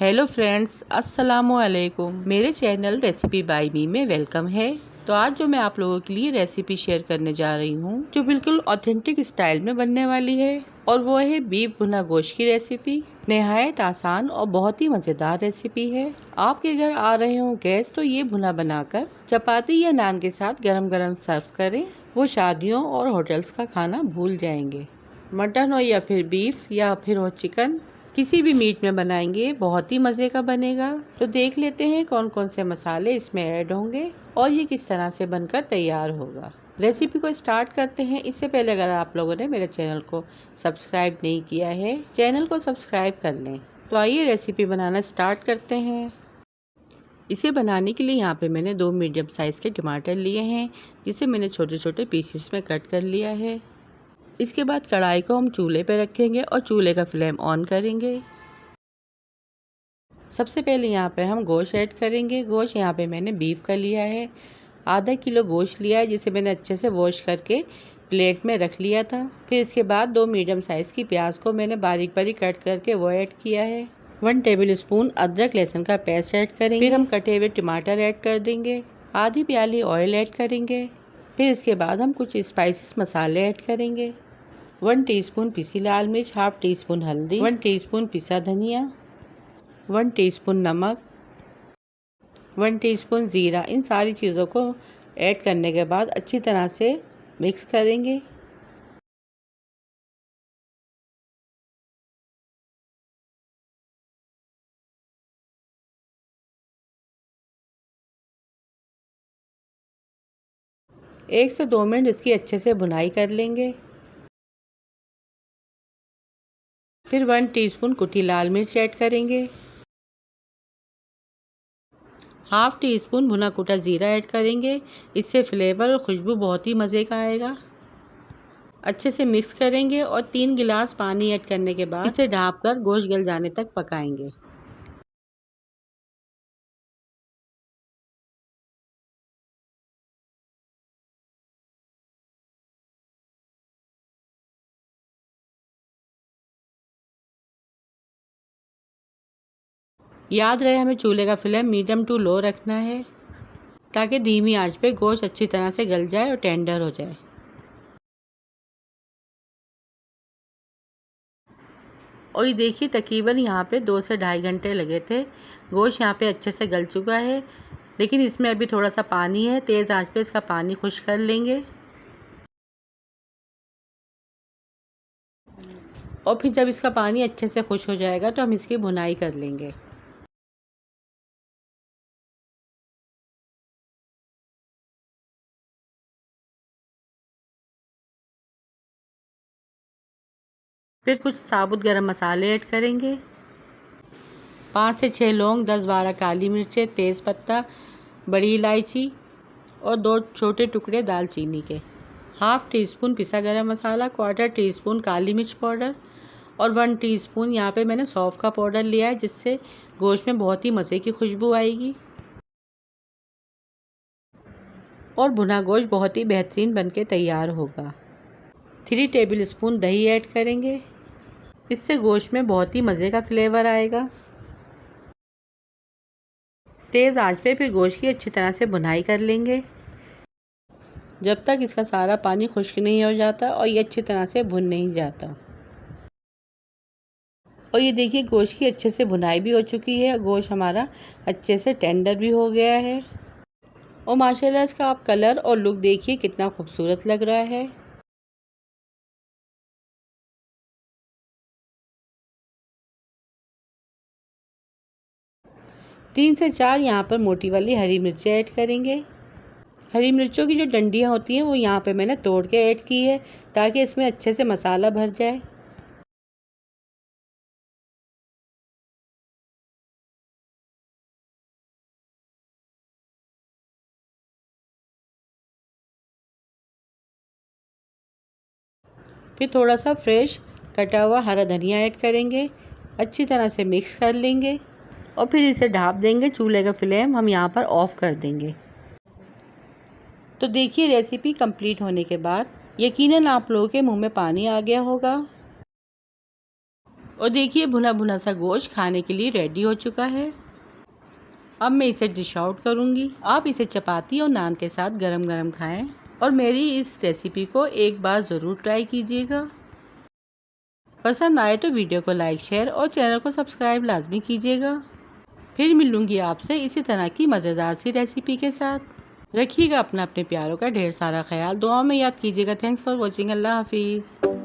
Hello friends, अस्सलामु अलैकुम। मेरे चैनल रेसिपी बाय मी में वेलकम है। तो आज जो मैं आप लोगों के लिए रेसिपी शेयर करने जा रही हूँ जो बिल्कुल ऑथेंटिक स्टाइल में बनने वाली है, और वो है बीफ भुना गोश्त की रेसिपी। नहायत आसान और बहुत ही मज़ेदार रेसिपी है। आपके घर आ रहे हो गेस्ट तो ये भुना बनाकर चपाती या नान के साथ गरम गरम सर्व करें। वो शादियों और होटल्स का खाना भूल जाएंगे। मटन हो या फिर बीफ या फिर हो चिकन, किसी भी मीट में बनाएंगे बहुत ही मज़े का बनेगा। तो देख लेते हैं कौन कौन से मसाले इसमें ऐड होंगे और ये किस तरह से बनकर तैयार होगा। रेसिपी को स्टार्ट करते हैं। इससे पहले अगर आप लोगों ने मेरे चैनल को सब्सक्राइब नहीं किया है, चैनल को सब्सक्राइब कर लें। तो आइए रेसिपी बनाना स्टार्ट करते हैं। इसे बनाने के लिए यहाँ पे मैंने 2 मीडियम साइज़ के टमाटर लिए हैं, जिसे मैंने छोटे छोटे पीसेस में कट कर लिया है। इसके बाद कढ़ाई को हम चूल्हे पे रखेंगे और चूल्हे का फ्लेम ऑन करेंगे। सबसे पहले यहाँ पे हम गोश्त ऐड करेंगे। गोश्त यहाँ पे मैंने बीफ का लिया है। आधा किलो गोश्त लिया है, जिसे मैंने अच्छे से वॉश करके प्लेट में रख लिया था। फिर इसके बाद 2 मीडियम साइज़ की प्याज को मैंने बारीक बारीक कट करके वो ऐड किया है। 1 टेबल स्पून अदरक लहसुन का पेस्ट ऐड करेंगे। फिर हम कटे हुए टमाटर ऐड कर देंगे। आधी प्याली ऑयल ऐड करेंगे। फिर इसके बाद हम कुछ स्पाइसेस मसाले ऐड करेंगे। 1 टीस्पून पिसी लाल मिर्च, हाफ टी स्पून हल्दी, 1 टीस्पून पिसा धनिया, 1 टीस्पून नमक, 1 टीस्पून ज़ीरा। इन सारी चीज़ों को ऐड करने के बाद अच्छी तरह से मिक्स करेंगे। एक से 2 मिनट इसकी अच्छे से भुनाई कर लेंगे। फिर 1 टीस्पून कुटी लाल मिर्च ऐड करेंगे। हाफ टी स्पून भुना कुटा ज़ीरा ऐड करेंगे। इससे फ्लेवर और खुशबू बहुत ही मज़े का आएगा। अच्छे से मिक्स करेंगे और 3 गिलास पानी ऐड करने के बाद इसे ढाँपकर गोश्त गल जाने तक पकाएंगे। याद रहे हमें चूल्हे का फ्लेम मीडियम टू लो रखना है, ताकि धीमी आंच पे गोश्त अच्छी तरह से गल जाए और टेंडर हो जाए। और ये देखिए तकरीबन यहाँ पे 2 से ढाई घंटे लगे थे। गोश्त यहाँ पे अच्छे से गल चुका है, लेकिन इसमें अभी थोड़ा सा पानी है। तेज़ आंच पे इसका पानी खुश्क कर लेंगे और फिर जब इसका पानी अच्छे से खुश्क हो जाएगा तो हम इसकी भुनाई कर लेंगे। फिर कुछ साबुत गरम मसाले ऐड करेंगे। 5 से 6 लौंग, 10-12 काली मिर्चें, तेज़पत्ता, बड़ी इलायची और 2 छोटे टुकड़े दालचीनी के। हाफ टी स्पून पिसा गरम मसाला, 1/4 टीस्पून काली मिर्च पाउडर और 1 टीस्पून यहाँ पे मैंने सौंफ का पाउडर लिया है, जिससे गोश्त में बहुत ही मज़े की खुशबू आएगी और भुना गोश्त बहुत ही बेहतरीन बनके तैयार होगा। 3 टेबल स्पून दही ऐड करेंगे। इससे गोश्त में बहुत ही मज़े का फ्लेवर आएगा। तेज़ आंच पे फिर गोश्त की अच्छी तरह से भुनाई कर लेंगे जब तक इसका सारा पानी खुश्क नहीं हो जाता और ये अच्छी तरह से भुन नहीं जाता। और ये देखिए गोश्त की अच्छे से भुनाई भी हो चुकी है। गोश्त हमारा अच्छे से टेंडर भी हो गया है और माशाल्लाह इसका आप कलर और लुक देखिए कितना खूबसूरत लग रहा है। तीन से चार यहाँ पर मोटी वाली हरी मिर्चें ऐड करेंगे। हरी मिर्चों की जो डंडियाँ होती हैं वो यहाँ पे मैंने तोड़ के ऐड की है, ताकि इसमें अच्छे से मसाला भर जाए। फिर थोड़ा सा फ्रेश कटा हुआ हरा धनिया ऐड करेंगे। अच्छी तरह से मिक्स कर लेंगे और फिर इसे ढाँप देंगे। चूल्हे का फ्लेम हम यहाँ पर ऑफ़ कर देंगे। तो देखिए रेसिपी कंप्लीट होने के बाद यकीनन आप लोगों के मुंह में पानी आ गया होगा। और देखिए भुना भुना सा गोश्त खाने के लिए रेडी हो चुका है। अब मैं इसे डिश आउट करूँगी। आप इसे चपाती और नान के साथ गरम गरम खाएं और मेरी इस रेसिपी को एक बार ज़रूर ट्राई कीजिएगा। पसंद आए तो वीडियो को लाइक, शेयर और चैनल को सब्सक्राइब लाजमी कीजिएगा। फिर मिलूंगी आपसे इसी तरह की मज़ेदार सी रेसिपी के साथ। रखिएगा अपने प्यारों का ढेर सारा ख्याल, दुआ में याद कीजिएगा। Thanks for watching. अल्लाह हाफिज़।